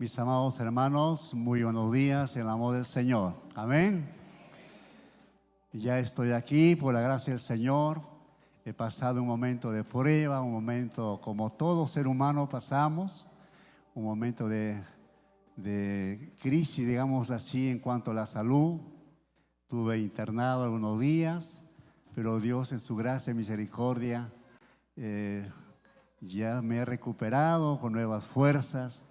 Mis amados hermanos, muy buenos días en el amor del Señor. Amén. Ya estoy aquí por la gracia del Señor. He pasado un momento de prueba, un momento como todo ser humano pasamos, un momento de crisis, digamos así, en cuanto a la salud. Estuve internado algunos días, pero Dios en su gracia y misericordia ya me he recuperado con nuevas fuerzas.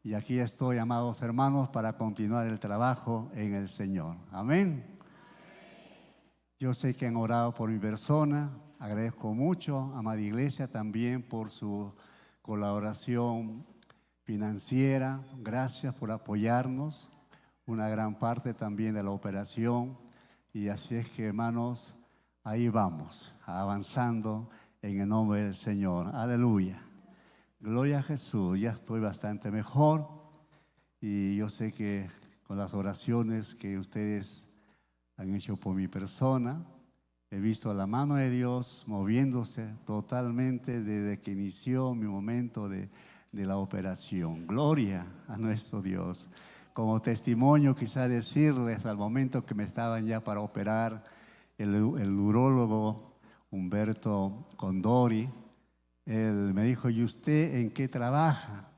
Y aquí estoy, amados hermanos, para continuar el trabajo en el Señor. Amén. Yo sé que han orado por mi persona. Agradezco mucho, amada iglesia, también por su colaboración financiera. Gracias por apoyarnos. Una gran parte también de la operación. Y así es que, hermanos, ahí vamos, avanzando en el nombre del Señor. Aleluya. Gloria a Jesús, ya estoy bastante mejor y yo sé que con las oraciones que ustedes han hecho por mi persona, he visto la mano de Dios moviéndose totalmente desde que inició mi momento de la operación. Gloria a nuestro Dios. Como testimonio quizá decirles al momento que me estaban ya para operar, el urólogo Humberto Condori, él me dijo: ¿y usted en qué trabaja?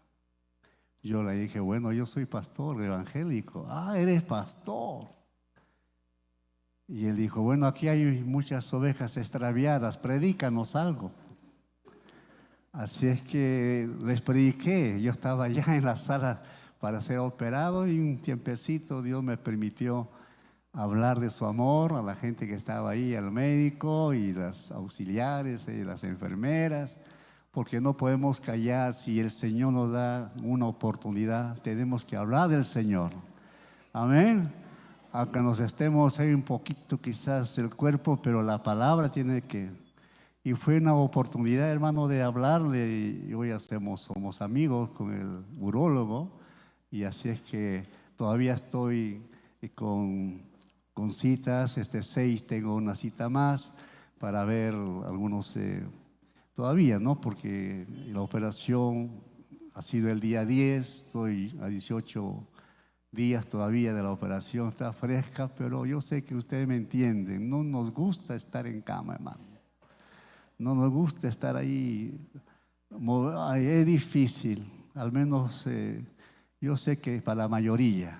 Yo le dije: bueno, yo soy pastor evangélico. Ah, eres pastor. Y él dijo: bueno, aquí hay muchas ovejas extraviadas, predícanos algo. Así es que les prediqué. Yo estaba ya en la sala para ser operado y un tiempecito Dios me permitió hablar de su amor a la gente que estaba ahí, al médico y las auxiliares y las enfermeras. Porque no podemos callar. Si el Señor nos da una oportunidad, tenemos que hablar del Señor. Amén. Aunque nos estemos ahí un poquito quizás el cuerpo, pero la palabra tiene que... Y fue una oportunidad, hermano, de hablarle. Y hoy somos amigos con el urólogo. Y así es que todavía estoy con citas. 6 tengo una cita más para ver algunos... Todavía, ¿no? Porque la operación ha sido el día 10, estoy a 18 días todavía de la operación, está fresca, pero yo sé que ustedes me entienden. No nos gusta estar en cama, hermano. No nos gusta estar ahí. Es difícil, al menos yo sé que para la mayoría,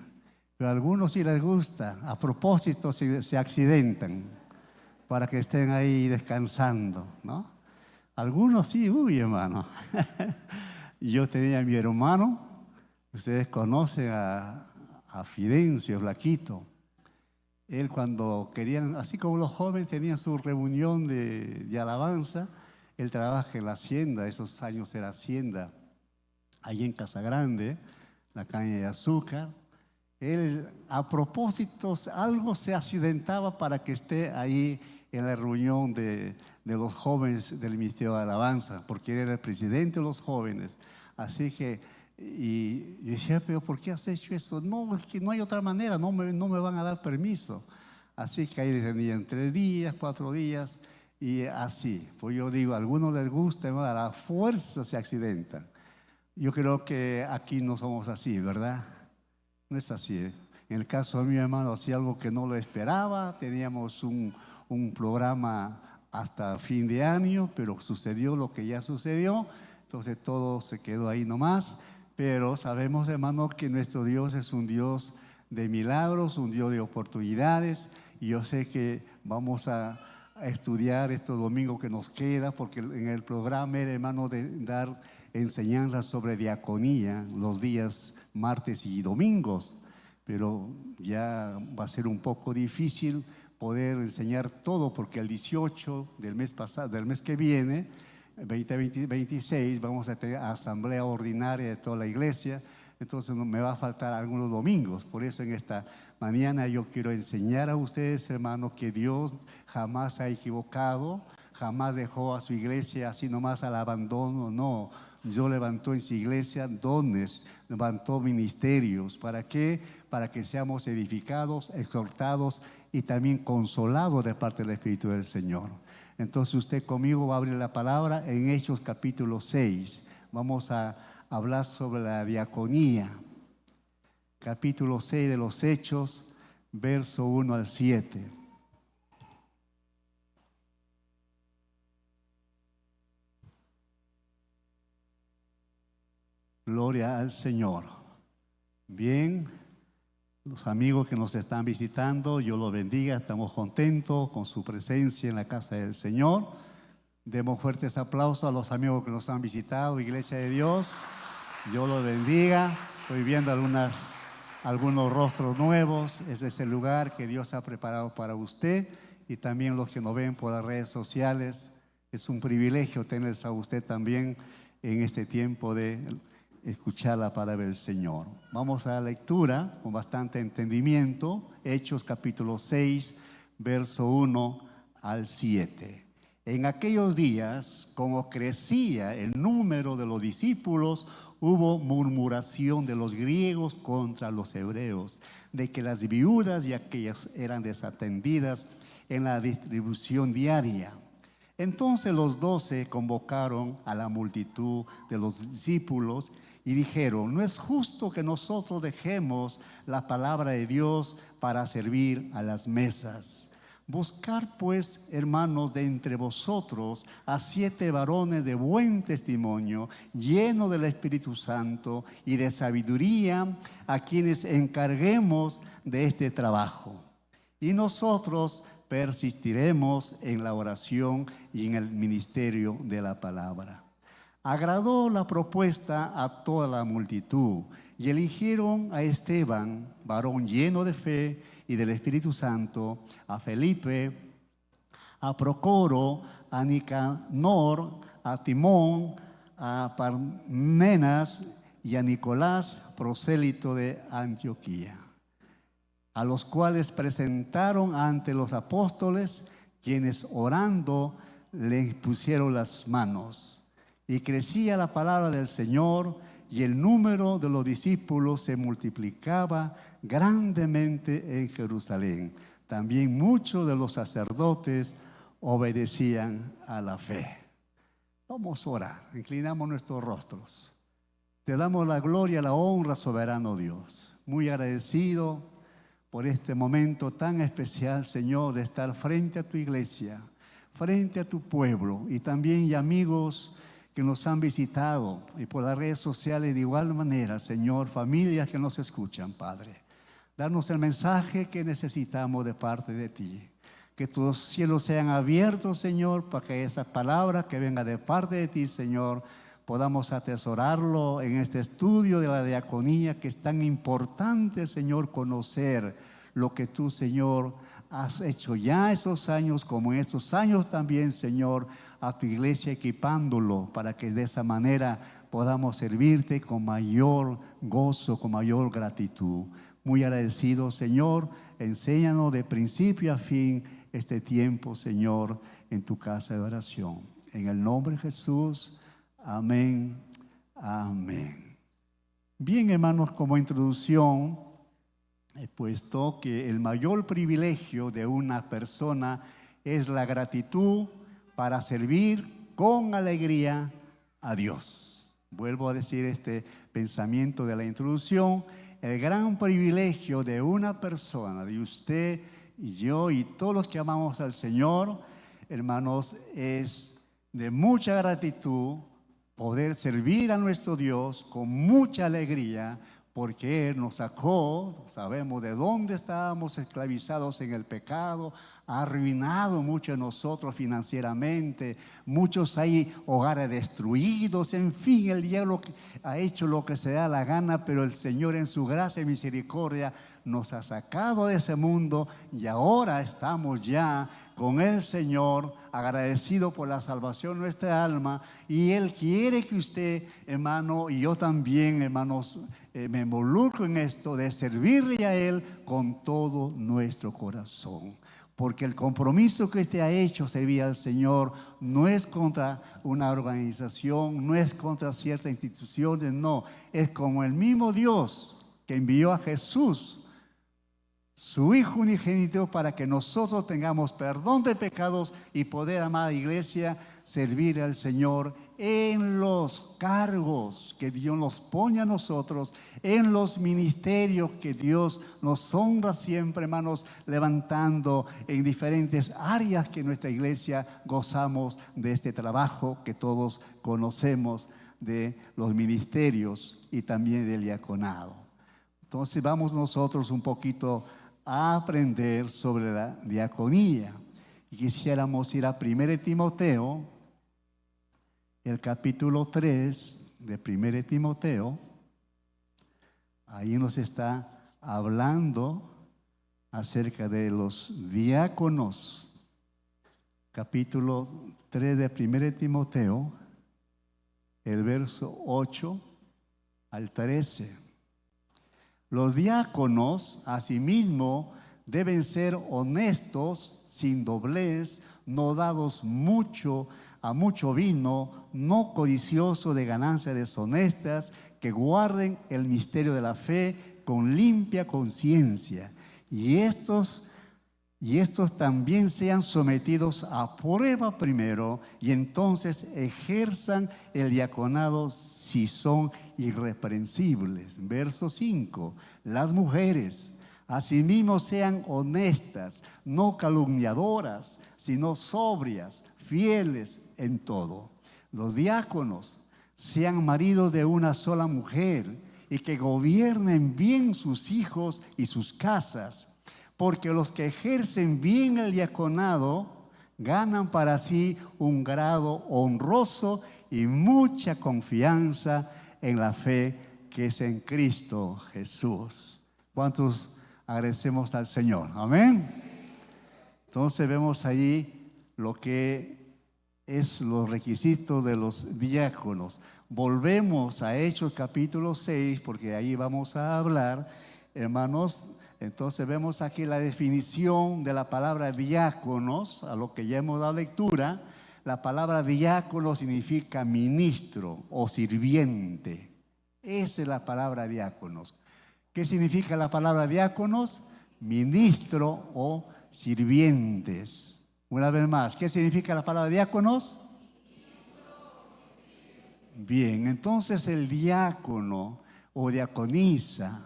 pero a algunos sí les gusta. A propósito se accidentan para que estén ahí descansando, ¿no? Algunos sí, uy, hermano. Yo tenía a mi hermano, ustedes conocen a Fidencio, Flaquito. Él, cuando querían, así como los jóvenes tenían su reunión de alabanza, él trabaja en la hacienda, esos años era hacienda, ahí en Casa Grande, la caña de azúcar. Él, a propósito, algo se accidentaba para que esté ahí en la reunión de los jóvenes del Ministerio de Alabanza, porque él era el presidente de los jóvenes. Así que, y decía: pero ¿por qué has hecho eso? No, es que no hay otra manera, no me van a dar permiso. Así que ahí tenían 3 días, 4 días, y así. Pues yo digo, a algunos les gusta, a la fuerza se accidentan. Yo creo que aquí no somos así, ¿verdad? No es así, ¿eh? En el caso de mi hermano, hacía algo que no lo esperaba. Teníamos un programa hasta fin de año, pero sucedió lo que ya sucedió. Entonces todo se quedó ahí nomás. Pero sabemos, hermano, que nuestro Dios es un Dios de milagros, un Dios de oportunidades. Y yo sé que vamos a estudiar estos domingos que nos queda, porque en el programa era, hermano, de dar enseñanzas sobre diaconía los días martes y domingos, pero ya va a ser un poco difícil poder enseñar todo, porque el 18 del mes pasado, del mes que viene, 2026, vamos a tener asamblea ordinaria de toda la iglesia. Entonces me va a faltar algunos domingos. Por eso en esta mañana yo quiero enseñar a ustedes, hermanos, que Dios jamás se ha equivocado, jamás dejó a su iglesia así nomás al abandono. No, Dios levantó en su iglesia dones, levantó ministerios. ¿Para qué? Para que seamos edificados, exhortados y también consolados de parte del Espíritu del Señor. Entonces usted conmigo va a abrir la palabra en Hechos capítulo 6. Vamos a hablar sobre la diaconía. capítulo 6 de los Hechos, verso 1 al 7. Gloria al Señor. Bien, los amigos que nos están visitando, Dios los bendiga. Estamos contentos con su presencia en la casa del Señor. Demos fuertes aplausos a los amigos que nos han visitado, Iglesia de Dios. Dios los bendiga. Estoy viendo algunos rostros nuevos. Ese es el lugar que Dios ha preparado para usted, y también los que nos ven por las redes sociales. Es un privilegio tenerles a usted también en este tiempo de escuchar la palabra del Señor. Vamos a la lectura con bastante entendimiento. Hechos capítulo 6, verso 1 al 7. En aquellos días, como crecía el número de los discípulos, hubo murmuración de los griegos contra los hebreos, de que las viudas y aquellas eran desatendidas en la distribución diaria. Entonces los 12 convocaron a la multitud de los discípulos y dijeron: no es justo que nosotros dejemos la palabra de Dios para servir a las mesas. Buscar pues, hermanos, de entre vosotros a 7 varones de buen testimonio, llenos del Espíritu Santo y de sabiduría, a quienes encarguemos de este trabajo. Y nosotros persistiremos en la oración y en el ministerio de la palabra. Agradó la propuesta a toda la multitud y eligieron a Esteban, varón lleno de fe y del Espíritu Santo, a Felipe, a Procoro, a Nicanor, a Timón, a Parmenas y a Nicolás, prosélito de Antioquía, a los cuales presentaron ante los apóstoles, quienes orando le pusieron las manos. Y crecía la palabra del Señor, y el número de los discípulos se multiplicaba grandemente en Jerusalén. También muchos de los sacerdotes obedecían a la fe. Vamos a orar, inclinamos nuestros rostros. Te damos la gloria, la honra, soberano Dios. Muy agradecido por este momento tan especial, Señor, de estar frente a tu iglesia, frente a tu pueblo, y también y amigos que nos han visitado, y por las redes sociales de igual manera, Señor, familias que nos escuchan, Padre. Danos el mensaje que necesitamos de parte de ti. Que tus cielos sean abiertos, Señor, para que esa palabra que venga de parte de ti, Señor, podamos atesorarlo en este estudio de la diaconía, que es tan importante, Señor, conocer lo que tú, Señor, has hecho ya esos años, como en esos años también, Señor, a tu iglesia, equipándolo para que de esa manera podamos servirte con mayor gozo, con mayor gratitud. Muy agradecido, Señor, enséñanos de principio a fin este tiempo, Señor, en tu casa de oración. En el nombre de Jesús, amén, amén. Bien, hermanos, como introducción, he puesto que el mayor privilegio de una persona es la gratitud para servir con alegría a Dios. Vuelvo a decir este pensamiento de la introducción. El gran privilegio de una persona, de usted y yo y todos los que amamos al Señor, hermanos, es de mucha gratitud poder servir a nuestro Dios con mucha alegría, porque Él nos sacó, sabemos de dónde estábamos esclavizados en el pecado, ha arruinado mucho de nosotros financieramente, muchos hay hogares destruidos, en fin, el diablo ha hecho lo que se da la gana, pero el Señor en su gracia y misericordia nos ha sacado de ese mundo, y ahora estamos ya con el Señor, agradecido por la salvación de nuestra alma, y Él quiere que usted, hermano, y yo también, hermanos, me involucro en esto de servirle a Él con todo nuestro corazón. Porque el compromiso que usted ha hecho, servir al Señor, no es contra una organización, no es contra ciertas instituciones, no. Es como el mismo Dios que envió a Jesús, su Hijo unigénito, para que nosotros tengamos perdón de pecados y poder, amada iglesia, servir al Señor en los cargos que Dios nos pone a nosotros, en los ministerios que Dios nos honra siempre, hermanos, levantando en diferentes áreas que nuestra iglesia gozamos de este trabajo que todos conocemos de los ministerios y también del diaconado. Entonces vamos nosotros un poquito a aprender sobre la diaconía. Y quisiéramos ir a 1 Timoteo, el capítulo 3 de 1 Timoteo. Ahí nos está hablando acerca de los diáconos. Capítulo 3 de 1 Timoteo, el verso 8 al 13. Los diáconos, asimismo, deben ser honestos, sin doblez, no dados a mucho vino, no codiciosos de ganancias deshonestas, que guarden el misterio de la fe con limpia conciencia. Y estos también sean sometidos a prueba primero, y entonces ejerzan el diaconado si son irreprensibles. Verso 5. Las mujeres asimismo sean honestas, no calumniadoras, sino sobrias, fieles en todo. Los diáconos sean maridos de una sola mujer y que gobiernen bien sus hijos y sus casas. Porque los que ejercen bien el diaconado ganan para sí un grado honroso y mucha confianza en la fe que es en Cristo Jesús. ¿Cuántos agradecemos al Señor? Amén. Entonces vemos ahí lo que es los requisitos de los diáconos. Volvemos a Hechos capítulo 6, porque ahí vamos a hablar, hermanos. Entonces vemos aquí la definición de la palabra diáconos, a lo que ya hemos dado lectura. La palabra diácono significa ministro o sirviente. Esa es la palabra diáconos. ¿Qué significa la palabra diáconos? Ministro o sirvientes. Una vez más, ¿qué significa la palabra diáconos? Bien, entonces el diácono o diaconisa,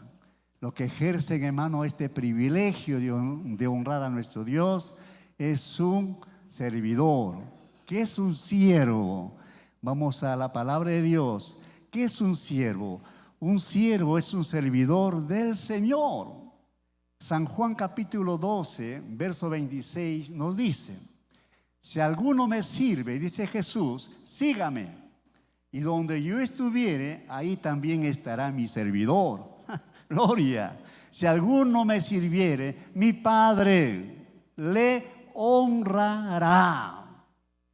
lo que ejercen, hermano, este privilegio de honrar a nuestro Dios, es un servidor. ¿Qué es un siervo? Vamos a la palabra de Dios. ¿Qué es un siervo? Un siervo es un servidor del Señor. San Juan capítulo 12, verso 26 nos dice: si alguno me sirve, dice Jesús, sígame. Y donde yo estuviere, ahí también estará mi servidor. Gloria. Si alguno me sirviere, mi Padre le honrará.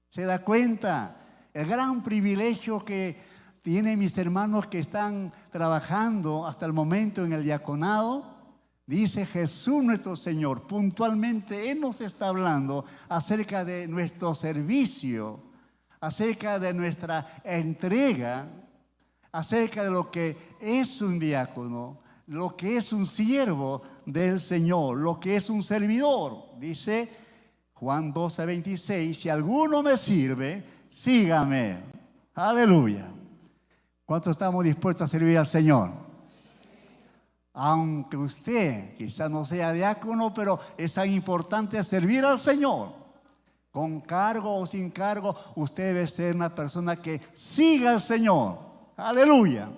¿Se da cuenta? El gran privilegio que tienen mis hermanos que están trabajando hasta el momento en el diaconado. Dice Jesús nuestro Señor, puntualmente Él nos está hablando acerca de nuestro servicio, acerca de nuestra entrega, acerca de lo que es un diácono, lo que es un siervo del Señor, lo que es un servidor. Dice Juan 12, 26, si alguno me sirve, sígame. Aleluya. ¿Cuántos estamos dispuestos a servir al Señor? Aunque usted quizás no sea diácono, pero es tan importante servir al Señor. Con cargo o sin cargo, usted debe ser una persona que siga al Señor. Aleluya.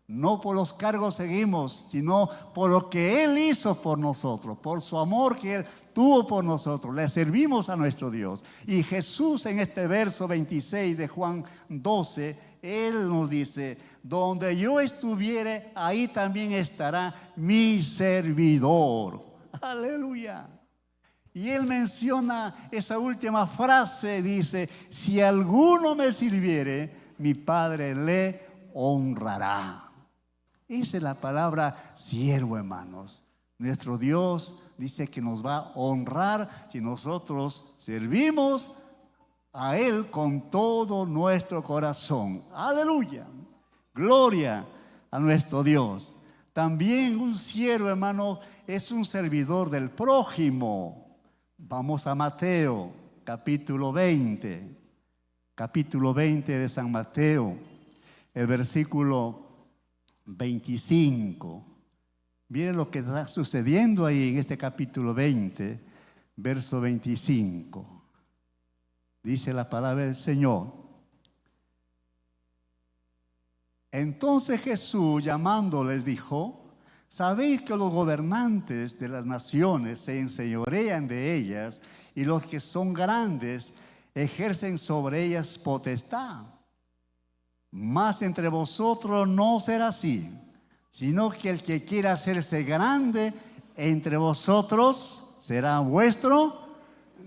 No por los cargos seguimos, sino por lo que Él hizo por nosotros, por su amor que Él tuvo por nosotros. Le servimos a nuestro Dios. Y Jesús en este verso 26 de Juan 12, Él nos dice, donde yo estuviere, ahí también estará mi servidor. Aleluya. Y Él menciona esa última frase, dice, si alguno me sirviere, mi Padre le honrará. Esa es la palabra siervo, hermanos. Nuestro Dios dice que nos va a honrar si nosotros servimos a Él con todo nuestro corazón. Aleluya. Gloria a nuestro Dios. También un siervo, hermano, es un servidor del prójimo. Vamos a Mateo, capítulo 20. Capítulo 20 de San Mateo, el versículo 25. Miren lo que está sucediendo ahí en este capítulo 20, verso 25. Dice la palabra del Señor. Entonces Jesús, llamándoles, dijo: ¿sabéis que los gobernantes de las naciones se enseñorean de ellas, y los que son grandes ejercen sobre ellas potestad? Mas entre vosotros no será así, sino que el que quiera hacerse grande entre vosotros será vuestro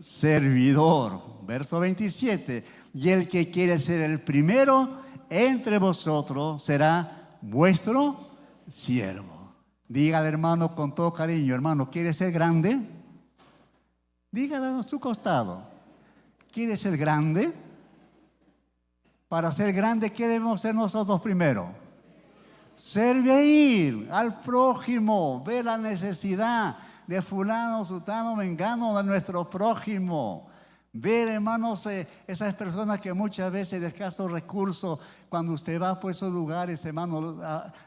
servidor. Verso 27. Y el que quiere ser el primero entre vosotros será vuestro siervo. Dígale, hermano, con todo cariño: hermano, ¿quiere ser grande? Dígale a su costado: ¿quiere ser grande? Para ser grande, ¿qué debemos ser nosotros primero? Servir al prójimo, ver la necesidad de fulano, sutano, mengano, de nuestro prójimo. Ver, hermanos, esas personas que muchas veces de escasos recursos, cuando usted va por esos lugares, hermano,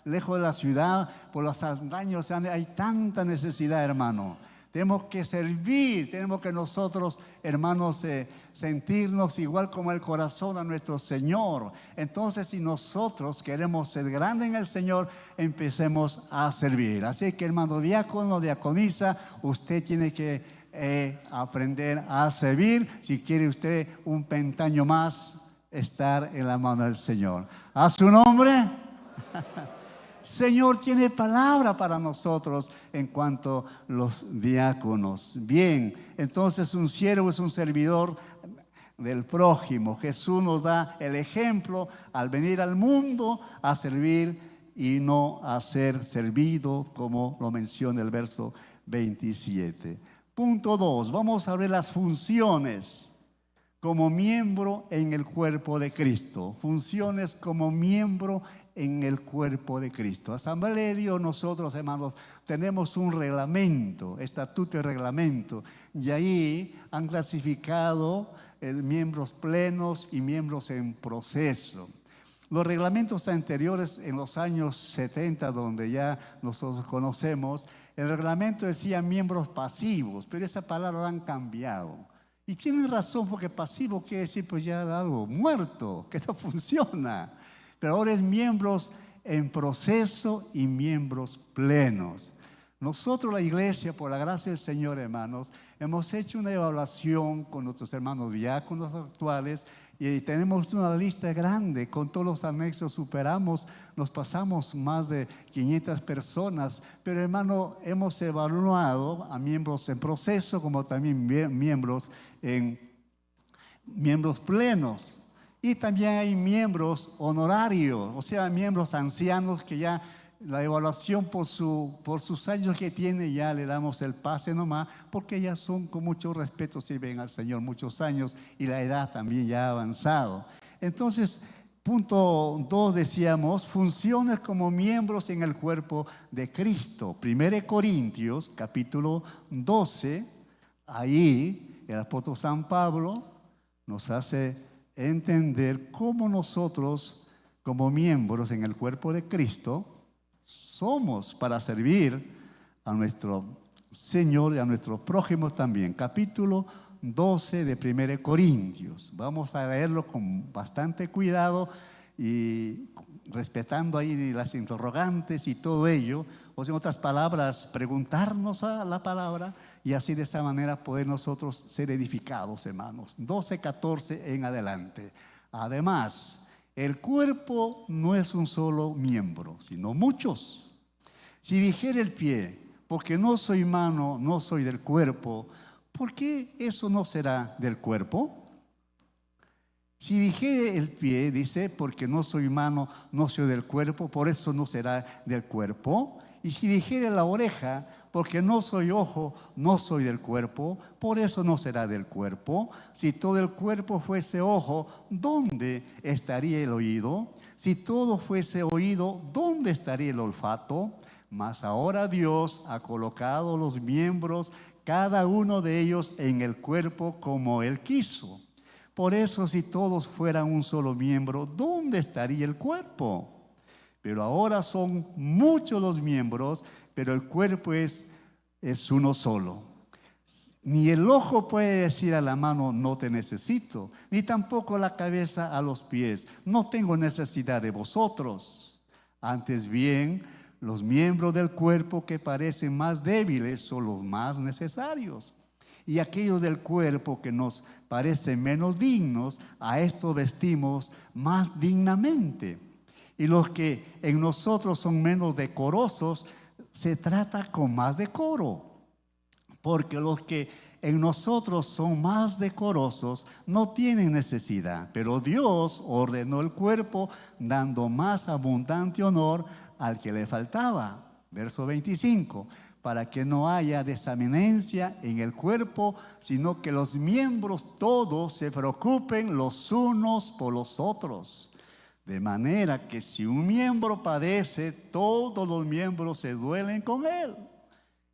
lejos de la ciudad, por los andaños, hay tanta necesidad, hermano. Tenemos que servir, tenemos que nosotros, hermanos, sentirnos igual como el corazón a nuestro Señor. Entonces, si nosotros queremos ser grandes en el Señor, empecemos a servir. Así que, hermano diácono, diaconisa, usted tiene que aprender a servir. Si quiere usted un pentaño más, estar en la mano del Señor. A su nombre. Señor tiene palabra para nosotros en cuanto a los diáconos. Bien, entonces un siervo es un servidor del prójimo. Jesús nos da el ejemplo al venir al mundo a servir y no a ser servido, como lo menciona el verso 27. Punto 2, vamos a ver las funciones como miembro en el cuerpo de Cristo. Funciones como miembro en el cuerpo de Cristo. Asamblea de Dios, nosotros, hermanos, tenemos un reglamento, estatuto y reglamento, y ahí han clasificado miembros plenos y miembros en proceso. Los reglamentos anteriores, en los años 70, donde ya nosotros conocemos, el reglamento decía miembros pasivos, pero esa palabra la han cambiado. Y tienen razón, porque pasivo quiere decir pues ya algo muerto, que no funciona. Pero ahora es miembros en proceso y miembros plenos. Nosotros, la iglesia, por la gracia del Señor, hermanos, hemos hecho una evaluación con nuestros hermanos diáconos actuales y tenemos una lista grande con todos los anexos. Nos pasamos más de 500 personas, pero, hermano, hemos evaluado a miembros en proceso como también miembros plenos. Y también hay miembros honorarios, o sea, miembros ancianos que ya la evaluación por sus años que tiene, ya le damos el pase nomás, porque ya son, con mucho respeto, sirven al Señor muchos años y la edad también ya ha avanzado. Entonces, punto 2 decíamos, funciones como miembros en el cuerpo de Cristo. 1 Corintios, capítulo 12, ahí el apóstol San Pablo nos hace entender cómo nosotros, como miembros en el cuerpo de Cristo, somos para servir a nuestro Señor y a nuestros prójimos también. Capítulo 12 de 1 Corintios. Vamos a leerlo con bastante cuidado y respetando ahí las interrogantes y todo ello. O sea, en otras palabras, preguntarnos a la palabra y así de esa manera poder nosotros ser edificados, hermanos. 12:14 en adelante. Además, el cuerpo no es un solo miembro, sino muchos. Si dijera el pie, porque no soy mano, no soy del cuerpo, ¿por qué eso no será del cuerpo? Si dijere el pie, dice, porque no soy mano, no soy del cuerpo, por eso no será del cuerpo. Y si dijere la oreja, porque no soy ojo, no soy del cuerpo, por eso no será del cuerpo. Si todo el cuerpo fuese ojo, ¿dónde estaría el oído? Si todo fuese oído, ¿dónde estaría el olfato? Mas ahora Dios ha colocado los miembros, cada uno de ellos en el cuerpo como Él quiso. Por eso, si todos fueran un solo miembro, ¿dónde estaría el cuerpo? Pero ahora son muchos los miembros, pero el cuerpo es uno solo. Ni el ojo puede decir a la mano, no te necesito, ni tampoco la cabeza a los pies, no tengo necesidad de vosotros. Antes bien, los miembros del cuerpo que parecen más débiles son los más necesarios. Y aquellos del cuerpo que nos parecen menos dignos, a estos vestimos más dignamente. Y los que en nosotros son menos decorosos, se trata con más decoro. Porque los que en nosotros son más decorosos no tienen necesidad. Pero Dios ordenó el cuerpo dando más abundante honor al que le faltaba. Verso 25, para que no haya desavenencia en el cuerpo, sino que los miembros todos se preocupen los unos por los otros. De manera que si un miembro padece, todos los miembros se duelen con él.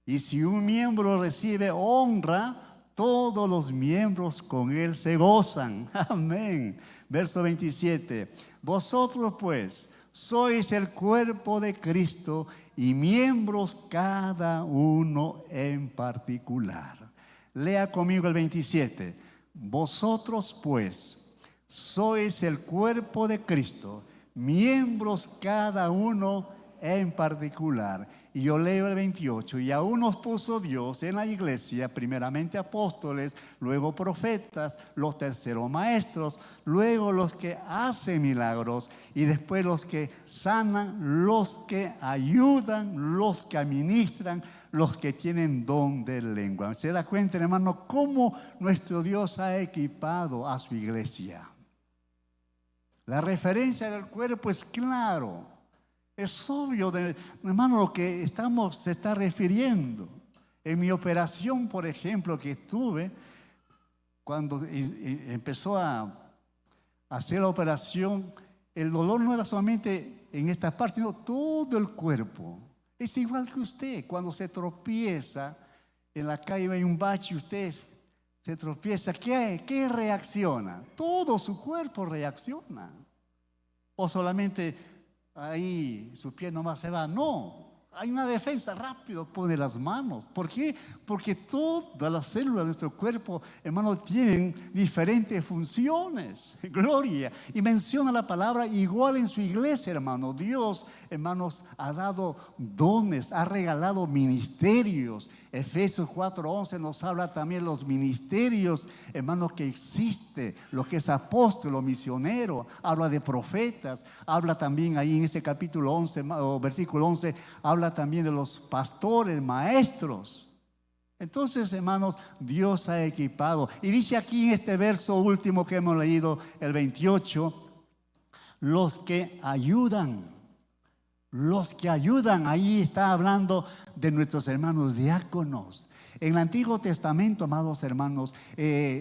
Y si un miembro recibe honra, todos los miembros con él se gozan. Amén. Verso 27, vosotros pues sois el cuerpo de Cristo y miembros cada uno en particular. Lea conmigo el 27. Vosotros pues sois el cuerpo de Cristo, miembros cada uno en particular. Y yo leo el 28. Y aún nos puso Dios en la iglesia, primeramente apóstoles, luego profetas, los terceros maestros, luego los que hacen milagros y después los que sanan, los que ayudan, los que administran, los que tienen don de lengua. ¿Se da cuenta, hermano, cómo nuestro Dios ha equipado a su iglesia? La referencia del cuerpo es claro. Es obvio, hermano, lo que se está refiriendo. En mi operación, por ejemplo, que estuve, cuando empezó a hacer la operación, el dolor no era solamente en esta parte, sino todo el cuerpo. Es igual que usted, cuando se tropieza, en la calle hay un bache y usted se tropieza, ¿qué reacciona? Todo su cuerpo reacciona. O solamente ahí su pie nomás se va. No, hay una defensa, rápido pone las manos. ¿Por qué? Porque todas las células de nuestro cuerpo, hermanos, tienen diferentes funciones. Gloria. Y menciona la palabra igual en su iglesia, hermano. Dios, hermanos, ha dado dones, ha regalado ministerios. Efesios 4:11 nos habla también de los ministerios, hermanos, que existe, lo que es apóstol o misionero. Habla de profetas, habla también ahí en ese capítulo 11, o versículo 11, habla también de los pastores, maestros. Entonces, hermanos, Dios ha equipado. Y dice aquí en este verso último que hemos leído, el 28, los que ayudan. Los que ayudan, ahí está hablando de nuestros hermanos diáconos. En el Antiguo Testamento, amados hermanos,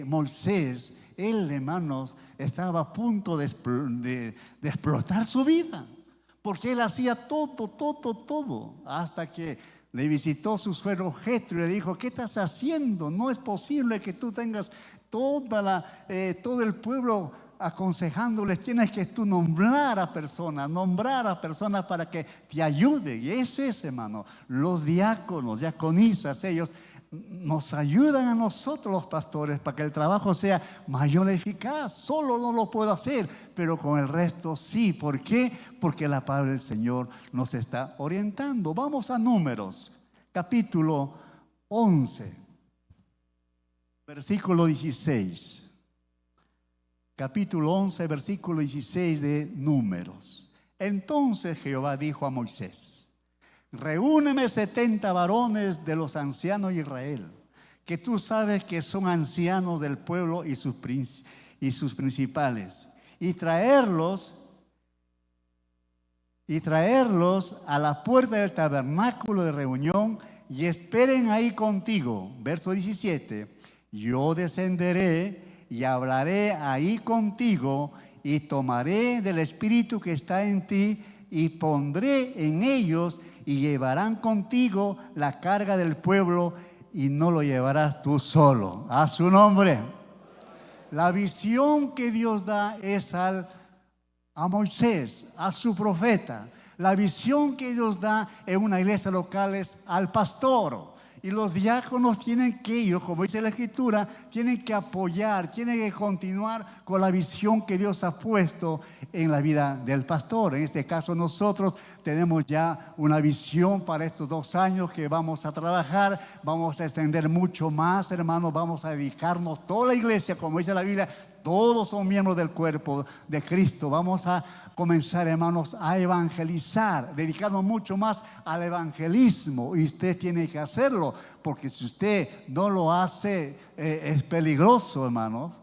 Moisés, él, hermanos, estaba a punto de explotar su vida. Porque él hacía todo, hasta que le visitó su suegro Jetro y le dijo, ¿qué estás haciendo? No es posible que tú tengas todo el pueblo aconsejándoles. Tienes que tú nombrar a personas para que te ayuden. Y eso es, hermano, los diáconos, diaconisas, ellos nos ayudan a nosotros los pastores para que el trabajo sea mayor eficaz. Solo no lo puedo hacer, pero con el resto sí. ¿Por qué? Porque la palabra del Señor nos está orientando. Vamos a Números, capítulo 11, versículo 16. Capítulo 11, versículo 16 de Números. Entonces Jehová dijo a Moisés, reúneme 70 varones de los ancianos de Israel, que tú sabes que son ancianos del pueblo y sus principales, y traerlos a la puerta del tabernáculo de reunión y esperen ahí contigo. Verso 17, yo descenderé y hablaré ahí contigo y tomaré del espíritu que está en ti y pondré en ellos y llevarán contigo la carga del pueblo y no lo llevarás tú solo. A su nombre. La visión que Dios da es a Moisés, a su profeta. La visión que Dios da en una iglesia local es al pastor. Y los diáconos tienen que, ellos, como dice la Escritura, tienen que apoyar, tienen que continuar con la visión que Dios ha puesto en la vida del pastor. En este caso nosotros tenemos ya una visión para estos 2 años que vamos a trabajar. Vamos a extender mucho más, hermanos. Vamos a dedicarnos toda la iglesia, como dice la Biblia. Todos son miembros del cuerpo de Cristo. Vamos a comenzar, hermanos, a evangelizar, dedicarnos mucho más al evangelismo. Y usted tiene que hacerlo, porque si usted no lo hace, es peligroso, hermanos.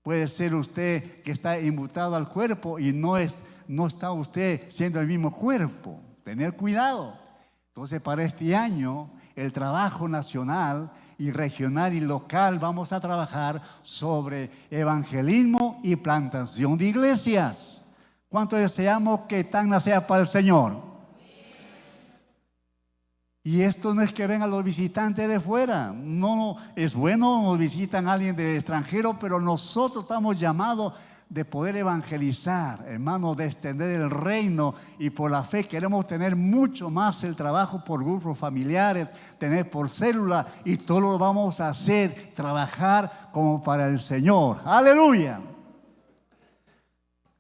Puede ser usted que está inmutado al cuerpo y no está usted siendo el mismo cuerpo. Tener cuidado. Entonces, para este año, el trabajo nacional y regional y local, vamos a trabajar sobre evangelismo y plantación de iglesias. ¿Cuánto deseamos que Tacna sea para el Señor? Y esto no es que vengan los visitantes de fuera. No, es bueno, nos visitan alguien del extranjero, pero nosotros estamos llamados de poder evangelizar, hermanos, de extender el reino, y por la fe queremos tener mucho más el trabajo por grupos familiares, tener por célula, y todo lo vamos a hacer, trabajar como para el Señor. ¡Aleluya!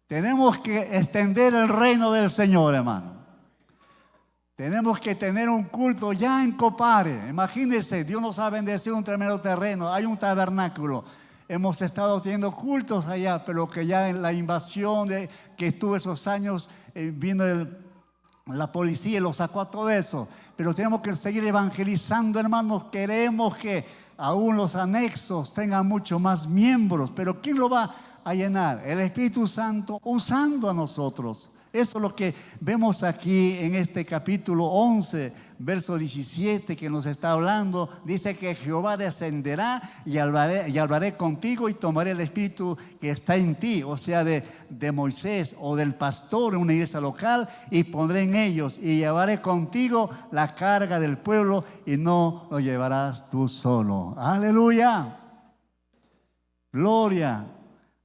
Tenemos que extender el reino del Señor, hermano. Tenemos que tener un culto ya en Copare. Imagínense, Dios nos ha bendecido un tremendo terreno, hay un tabernáculo. Hemos estado teniendo cultos allá, pero que ya en la invasión que estuvo esos años, vino la policía y lo sacó a todo eso. Pero tenemos que seguir evangelizando, hermanos. Queremos que aún los anexos tengan mucho más miembros. Pero ¿quién lo va a llenar? El Espíritu Santo usando a nosotros. Eso es lo que vemos aquí en este capítulo 11, verso 17, que nos está hablando. Dice que Jehová descenderá y hablaré contigo y tomaré el espíritu que está en ti, o sea, de Moisés o del pastor en una iglesia local, y pondré en ellos y llevaré contigo la carga del pueblo y no lo llevarás tú solo. Aleluya. Gloria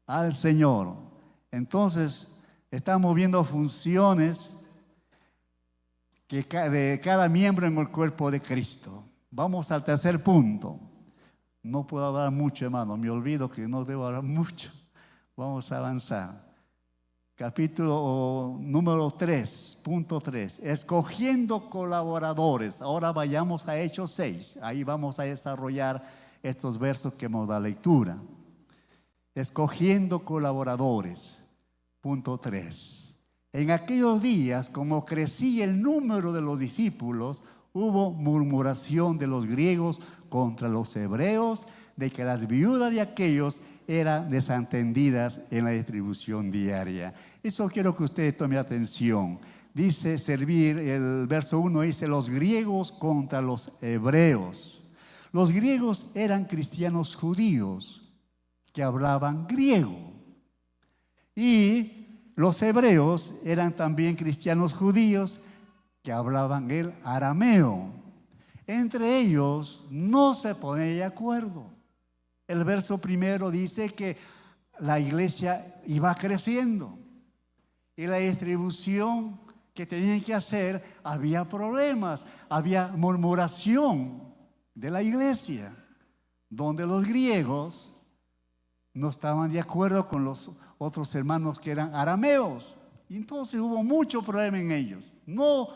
al Señor. Entonces, estamos viendo funciones de cada miembro en el cuerpo de Cristo. Vamos al tercer punto. No puedo hablar mucho, hermano. Me olvido que no debo hablar mucho. Vamos a avanzar. Capítulo número 3, punto 3. Escogiendo colaboradores. Ahora vayamos a Hechos 6. Ahí vamos a desarrollar estos versos que hemos dado lectura. Escogiendo colaboradores. Punto 3. En aquellos días, como crecía el número de los discípulos, hubo murmuración de los griegos contra los hebreos, de que las viudas de aquellos eran desatendidas en la distribución diaria. Eso quiero que usted tome atención. Dice servir, el verso 1 dice, los griegos contra los hebreos. Los griegos eran cristianos judíos que hablaban griego. Y los hebreos eran también cristianos judíos que hablaban el arameo. Entre ellos no se ponían de acuerdo. El verso primero dice que la iglesia iba creciendo y la distribución que tenían que hacer, había problemas, había murmuración de la iglesia, donde los griegos no estaban de acuerdo con los otros hermanos que eran arameos. Y entonces hubo mucho problema en ellos. No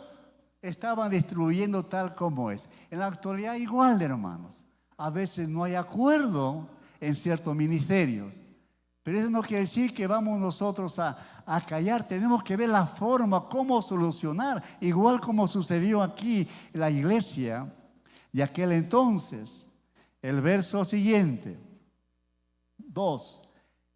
estaban distribuyendo tal como es. En la actualidad igual, hermanos. A veces no hay acuerdo en ciertos ministerios. Pero eso no quiere decir que vamos nosotros a callar. Tenemos que ver la forma, cómo solucionar. Igual como sucedió aquí en la iglesia de aquel entonces. El verso siguiente. 2.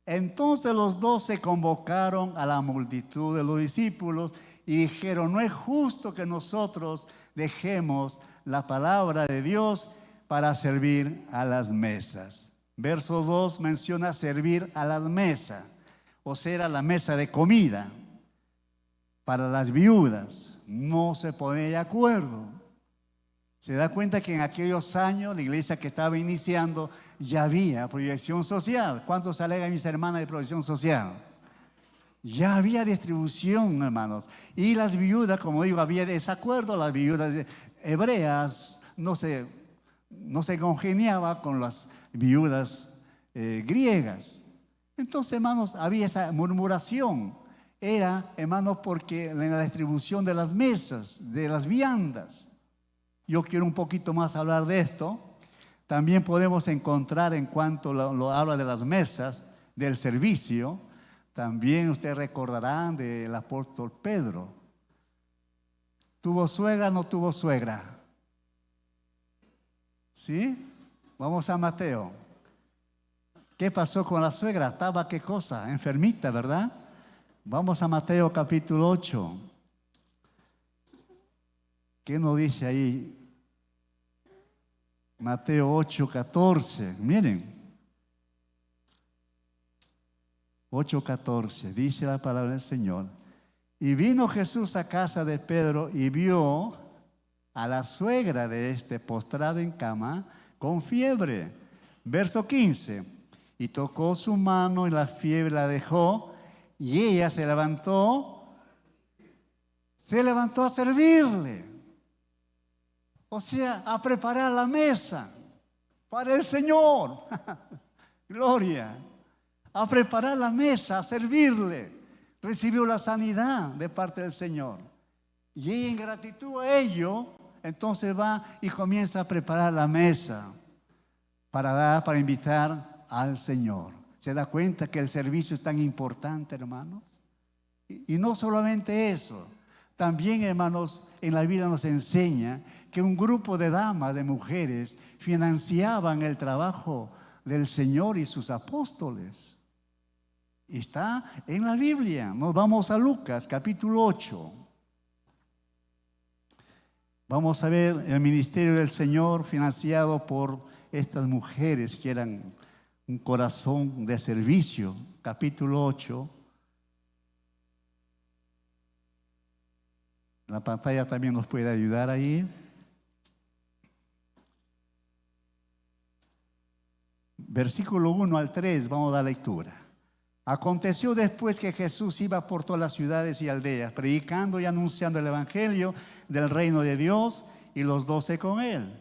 Entonces los 12 convocaron a la multitud de los discípulos y dijeron: no es justo que nosotros dejemos la palabra de Dios para servir a las mesas. Verso 2 menciona servir a las mesas, o sea, a la mesa de comida. para las viudas. No se ponía de acuerdo. Se da cuenta que en aquellos años la iglesia que estaba iniciando ya había proyección social. ¿Cuántos alegan, mis hermanas, de proyección social? Ya había distribución, hermanos. Y las viudas, como digo, había desacuerdo. Las viudas hebreas no se congeniaban con las viudas griegas. Entonces, hermanos, había esa murmuración. Era, hermanos, porque en la distribución de las mesas, de las viandas. Yo quiero un poquito más hablar de esto. También podemos encontrar, en cuanto lo habla de las mesas, del servicio. También ustedes recordarán del apóstol Pedro. ¿Tuvo suegra o no tuvo suegra? ¿Sí? Vamos a Mateo. ¿Qué pasó con la suegra? Estaba, ¿qué cosa? Enfermita, ¿verdad? Vamos a Mateo capítulo 8. ¿Qué nos dice ahí? Mateo 8:14. Miren. 8:14, dice la palabra del Señor. Y vino Jesús a casa de Pedro y vio a la suegra de este postrado en cama con fiebre. Verso 15. Y tocó su mano y la fiebre la dejó y ella se levantó a servirle. O sea, a preparar la mesa para el Señor. Gloria. A preparar la mesa, a servirle. Recibió la sanidad de parte del Señor. Y ella, en gratitud a ello, entonces va y comienza a preparar la mesa para invitar al Señor. ¿Se da cuenta que el servicio es tan importante, hermanos? Y no solamente eso. También, hermanos, en la Biblia nos enseña que un grupo de damas, de mujeres, financiaban el trabajo del Señor y sus apóstoles. Está en la Biblia. Nos vamos a Lucas capítulo 8. Vamos a ver el ministerio del Señor financiado por estas mujeres que eran un corazón de servicio. Capítulo 8. La pantalla también nos puede ayudar ahí. Versículo 1 al 3, vamos a dar lectura. Aconteció después que Jesús iba por todas las ciudades y aldeas, predicando y anunciando el evangelio del reino de Dios, y los 12 con él.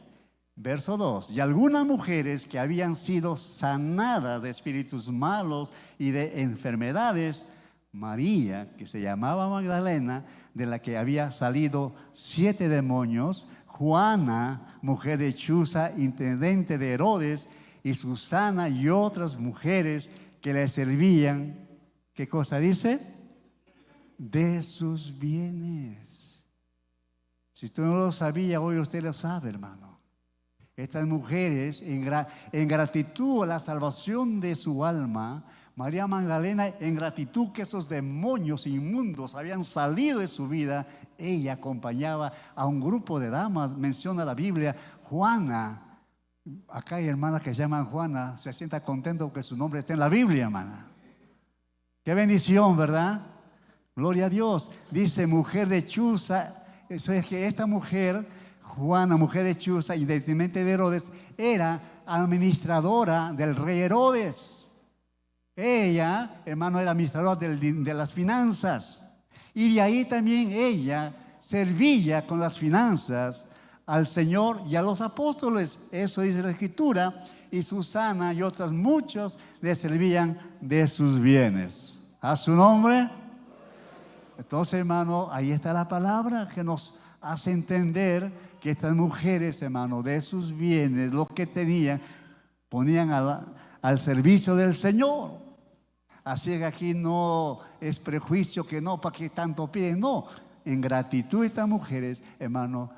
Verso 2. Y algunas mujeres que habían sido sanadas de espíritus malos y de enfermedades, María, que se llamaba Magdalena, de la que había salido 7 demonios, Juana, mujer de Chuza, intendente de Herodes, y Susana y otras mujeres que le servían, ¿qué cosa dice? De sus bienes. Si usted no lo sabía, hoy usted lo sabe, hermano. Estas mujeres, en gratitud a la salvación de su alma, María Magdalena, en gratitud que esos demonios inmundos habían salido de su vida, ella acompañaba a un grupo de damas, menciona la Biblia, Juana. Acá hay hermanas que se llaman Juana, se sienta contento porque su nombre está en la Biblia, hermana. Qué bendición, ¿verdad? Gloria a Dios. Dice mujer de Chuza. Eso es que esta mujer, Juana, mujer de Chuza, independientemente de Herodes, era administradora del rey Herodes. Ella, hermano, era administradora de las finanzas. Y de ahí también ella servía con las finanzas al Señor y a los apóstoles. Eso dice la Escritura. Y Susana y otras muchos le servían de sus bienes. ¿A su nombre? Entonces, hermano, ahí está la palabra que nos hace entender que estas mujeres, hermano, de sus bienes, lo que tenían, ponían al servicio del Señor. Así que aquí no es prejuicio que no, para que tanto piden. No, en gratitud estas mujeres, hermano,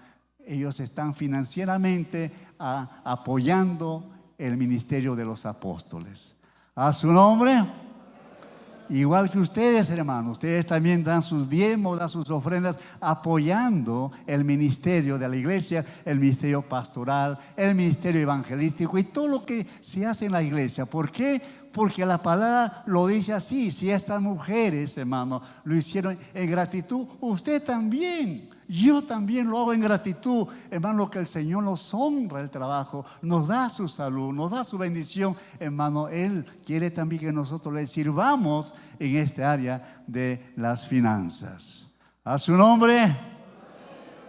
ellos están financieramente apoyando el ministerio de los apóstoles. A su nombre. igual que ustedes, hermanos, ustedes también dan sus diezmos, dan sus ofrendas, apoyando el ministerio de la iglesia, el ministerio pastoral, el ministerio evangelístico y todo lo que se hace en la iglesia. ¿Por qué? Porque la palabra lo dice así. Si estas mujeres, hermano, lo hicieron en gratitud, usted también. Yo también lo hago en gratitud, hermano, que el Señor nos honra el trabajo, nos da su salud, nos da su bendición, hermano. Él quiere también que nosotros le sirvamos en esta área de las finanzas. A su nombre.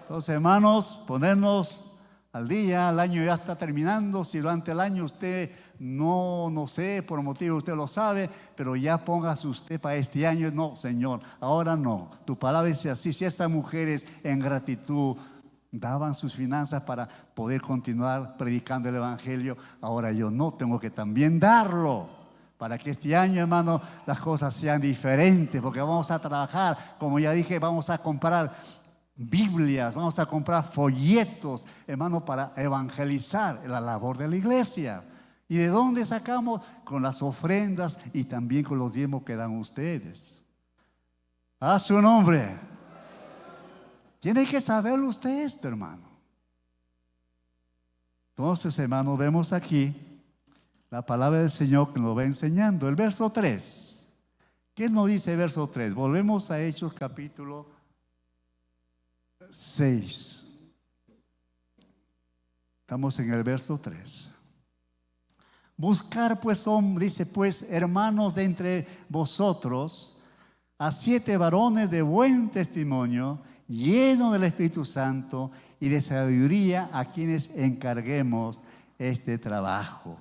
Entonces, hermanos, ponernos al día. El año ya está terminando. Si durante el año usted no sé, por motivo usted lo sabe, pero ya póngase usted para este año. No, Señor, ahora no. Tu palabra dice así: si estas mujeres en gratitud daban sus finanzas para poder continuar predicando el evangelio, ahora yo no tengo que también darlo, para que este año, hermano, las cosas sean diferentes, porque vamos a trabajar, como ya dije, vamos a comprar Biblias, vamos a comprar folletos, hermano, para evangelizar la labor de la iglesia. ¿Y de dónde sacamos? Con las ofrendas y también con los diezmos que dan ustedes. A su nombre. Tiene que saberlo usted esto, hermano. Entonces, hermano, vemos aquí la palabra del Señor que nos va enseñando. El verso 3. ¿Qué nos dice el verso 3? Volvemos a Hechos capítulo 6. Estamos en el verso 3. Buscar pues, dice pues, hermanos de entre vosotros, a 7 varones de buen testimonio, llenos del Espíritu Santo y de sabiduría, a quienes encarguemos este trabajo.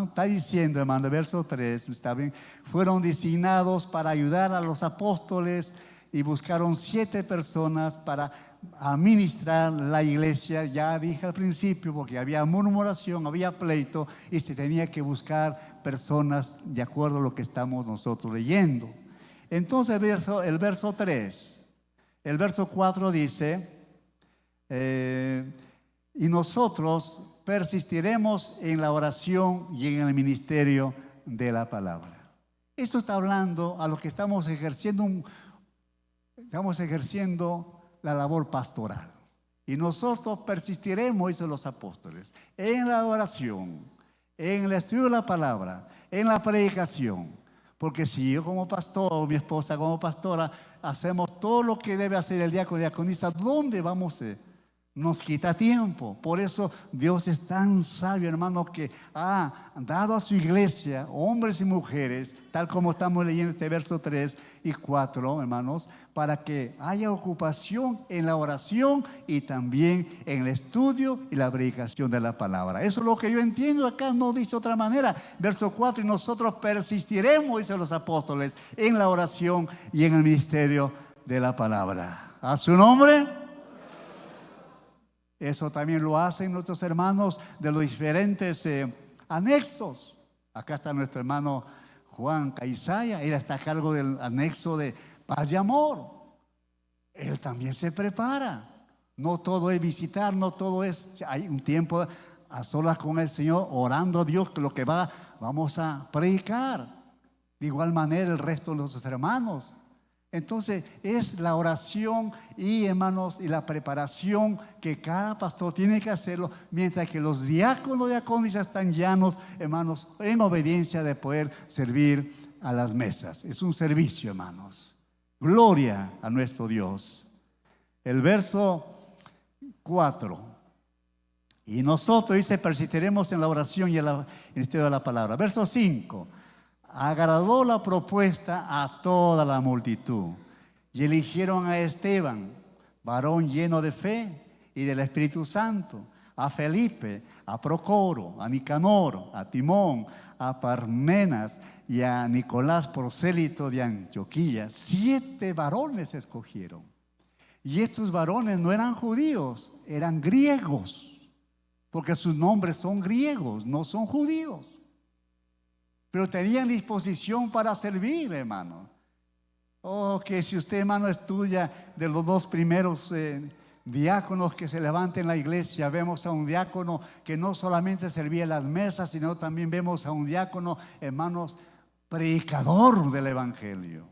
Está diciendo, hermano, el verso 3, está bien, fueron designados para ayudar a los apóstoles y buscaron 7 personas para administrar la iglesia. Ya dije al principio, porque había murmuración, había pleito y se tenía que buscar personas de acuerdo a lo que estamos nosotros leyendo. Entonces el verso 3, el verso 4 dice, y nosotros persistiremos en la oración y en el ministerio de la palabra. Eso está hablando a los que estamos ejerciendo la labor pastoral. Y nosotros persistiremos, dicen los apóstoles, en la oración, en el estudio de la palabra, en la predicación. Porque si yo como pastor o mi esposa como pastora hacemos todo lo que debe hacer el diácono y diaconisa, ¿dónde vamos? Nos quita tiempo. Por eso Dios es tan sabio, hermano, que ha dado a su iglesia hombres y mujeres, tal como estamos leyendo este verso 3 y 4, hermanos, para que haya ocupación en la oración y también en el estudio y la predicación de la palabra. Eso es lo que yo entiendo acá, no dice otra manera. Verso 4, y nosotros persistiremos, dicen los apóstoles, en la oración y en el ministerio de la palabra. A su nombre. Eso también lo hacen nuestros hermanos de los diferentes anexos. Acá está nuestro hermano Juan Caizaya, él está a cargo del anexo de paz y amor. Él también se prepara. No todo es visitar, no todo es, hay un tiempo a solas con el Señor, orando a Dios, que lo que vamos a predicar. De igual manera el resto de nuestros hermanos. Entonces es la oración y, hermanos, y la preparación que cada pastor tiene que hacerlo, mientras que los diáconos y diaconisas están llanos, hermanos, en obediencia de poder servir a las mesas. Es un servicio, hermanos. Gloria a nuestro Dios. El verso 4. Y nosotros, dice, persistiremos en la oración y en el estudio de la palabra. Verso 5. Agradó la propuesta a toda la multitud y eligieron a Esteban, varón lleno de fe y del Espíritu Santo, a Felipe, a Procoro, a Nicanor, a Timón, a Parmenas y a Nicolás, prosélito de Antioquía. 7 varones escogieron. Y estos varones no eran judíos, eran griegos, porque sus nombres son griegos, no son judíos. Pero tenían disposición para servir, hermano. Oh, que si usted, hermano, estudia de los 2 primeros diáconos que se levantan en la iglesia, vemos a un diácono que no solamente servía en las mesas, sino también vemos a un diácono, hermanos, predicador del Evangelio.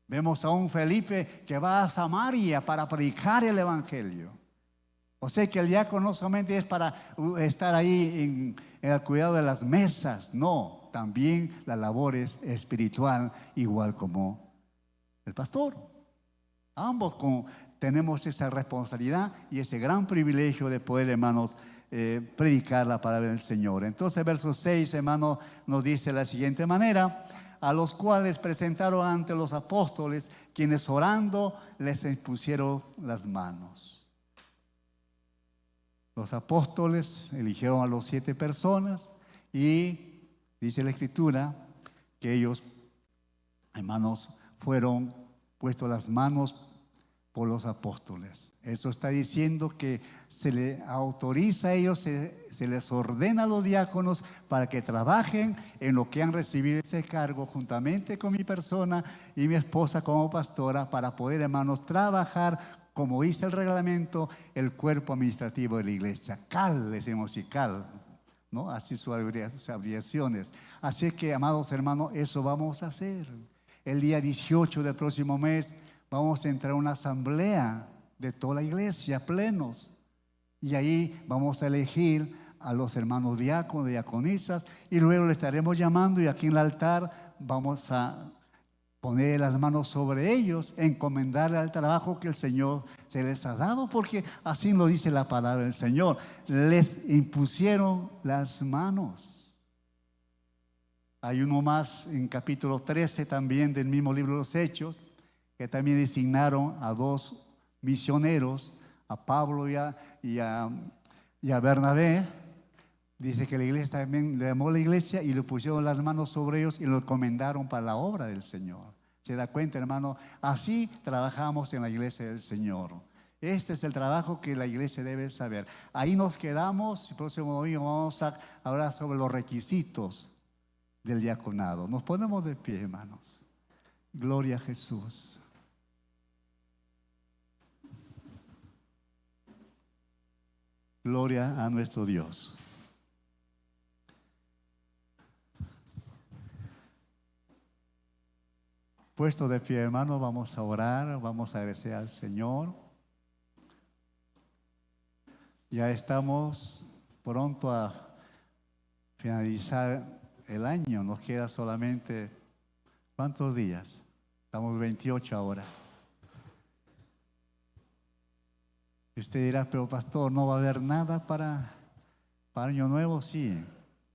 Vemos a un Felipe que va a Samaria para predicar el Evangelio. O sea que el diácono no solamente es para estar ahí en el cuidado de las mesas, no, también la labor es espiritual, igual como el pastor. Ambos tenemos esa responsabilidad y ese gran privilegio de poder, hermanos, predicar la palabra del Señor. Entonces, verso 6, hermanos, nos dice de la siguiente manera: a los cuales presentaron ante los apóstoles, quienes orando les impusieron las manos. Los apóstoles eligieron a los 7 personas y dice la Escritura que ellos, hermanos, fueron puestos las manos por los apóstoles. Eso está diciendo que se les autoriza a ellos, se les ordena a los diáconos para que trabajen en lo que han recibido ese cargo juntamente con mi persona y mi esposa como pastora, para poder, hermanos, trabajar como dice el reglamento, el cuerpo administrativo de la iglesia. CAL, decimos, y CAL, ¿no? Así sus abreviaciones. Así que, amados hermanos, eso vamos a hacer. El día 18 del próximo mes vamos a entrar a una asamblea de toda la iglesia, plenos. Y ahí vamos a elegir a los hermanos diáconos, diaconisas, y luego le estaremos llamando y aquí en el altar vamos a poner las manos sobre ellos, encomendarle al trabajo que el Señor se les ha dado, porque así lo dice la palabra del Señor. Les impusieron las manos. Hay uno más en capítulo 13 también del mismo libro de los Hechos, que también designaron a 2 misioneros, a Pablo y a Bernabé. Dice que la iglesia también le llamó a la iglesia y le pusieron las manos sobre ellos y lo encomendaron para la obra del Señor. ¿Se da cuenta, hermano? Así trabajamos en la iglesia del Señor. Este es el trabajo que la iglesia debe saber. Ahí nos quedamos. El próximo domingo vamos a hablar sobre los requisitos del diaconado. Nos ponemos de pie, hermanos. Gloria a Jesús. Gloria a nuestro Dios. Puesto de pie, hermano, vamos a orar, vamos a agradecer al Señor. Ya estamos pronto a finalizar el año, nos queda solamente, ¿cuántos días? Estamos 28 ahora. Y usted dirá, pero pastor, ¿no va a haber nada para Año Nuevo? Sí,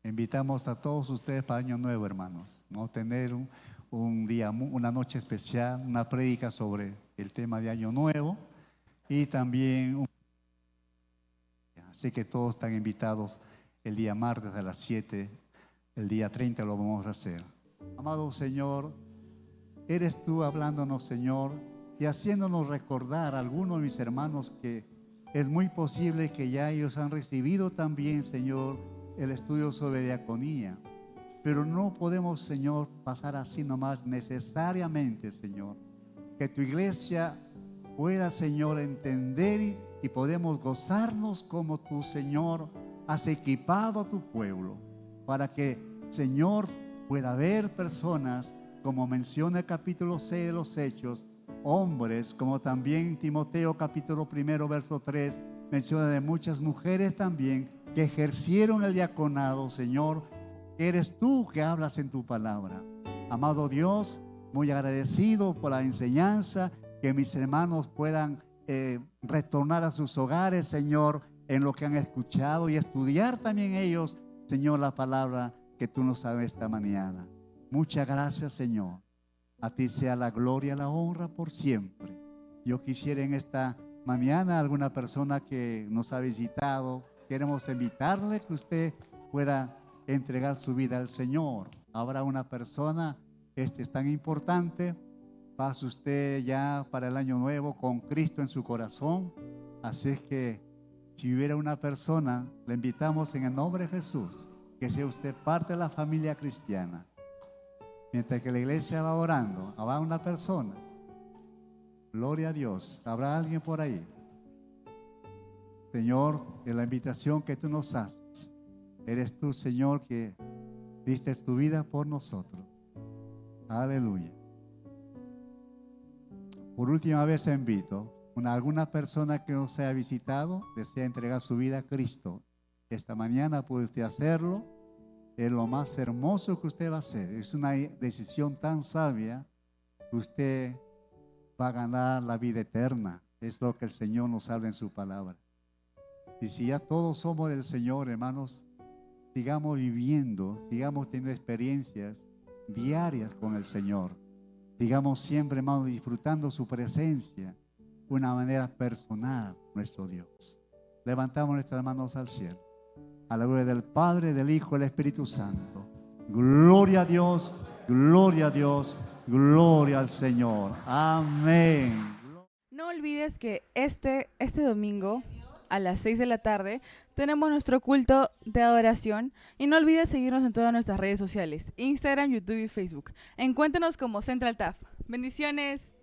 invitamos a todos ustedes para Año Nuevo, hermanos, ¿no? Tener un día, una noche especial, una prédica sobre el tema de Año Nuevo y también así que todos están invitados el día martes a las 7, el día 30 lo vamos a hacer. Amado Señor, eres tú hablándonos, Señor, y haciéndonos recordar a algunos de mis hermanos que es muy posible que ya ellos han recibido también, Señor, el estudio sobre diaconía. Pero no podemos, Señor, pasar así nomás. Necesariamente, Señor, que tu iglesia pueda, Señor, entender y podemos gozarnos como tu Señor has equipado a tu pueblo, para que, Señor, pueda haber personas, como menciona el capítulo 6 de los Hechos, hombres, como también Timoteo capítulo 1 verso 3 menciona de muchas mujeres también que ejercieron el diaconado, Señor. Eres tú que hablas en tu palabra. Amado Dios, muy agradecido por la enseñanza, que mis hermanos puedan retornar a sus hogares, Señor, en lo que han escuchado y estudiar también ellos, Señor, la palabra que tú nos sabes esta mañana. Muchas gracias, Señor. A ti sea la gloria, la honra por siempre. Yo quisiera en esta mañana alguna persona que nos ha visitado, queremos invitarle que usted pueda entregar su vida al Señor. Habrá una persona, es tan importante, pase usted ya para el año nuevo con Cristo en su corazón. Así es que si hubiera una persona, le invitamos en el nombre de Jesús, que sea usted parte de la familia cristiana. Mientras que la iglesia va orando, habrá una persona. Gloria a Dios. ¿Habrá alguien por ahí? Señor, de la invitación que tú nos haces, eres tú, Señor, que diste tu vida por nosotros. Aleluya. Por última vez invito alguna persona que nos haya visitado, desea entregar su vida a Cristo. Esta mañana puede usted hacerlo. Es lo más hermoso que usted va a hacer. Es una decisión tan sabia que usted va a ganar la vida eterna. Es lo que el Señor nos habla en su palabra. Y si ya todos somos del Señor, hermanos, sigamos viviendo, sigamos teniendo experiencias diarias con el Señor. Sigamos siempre, hermanos, disfrutando su presencia de una manera personal, nuestro Dios. Levantamos nuestras manos al cielo. A la gloria del Padre, del Hijo y del Espíritu Santo. Gloria a Dios, gloria a Dios, gloria al Señor. Amén. No olvides que este domingo a las 6 de la tarde tenemos nuestro culto de adoración y no olvides seguirnos en todas nuestras redes sociales, Instagram, YouTube y Facebook. Encuéntranos como Central TAF. Bendiciones.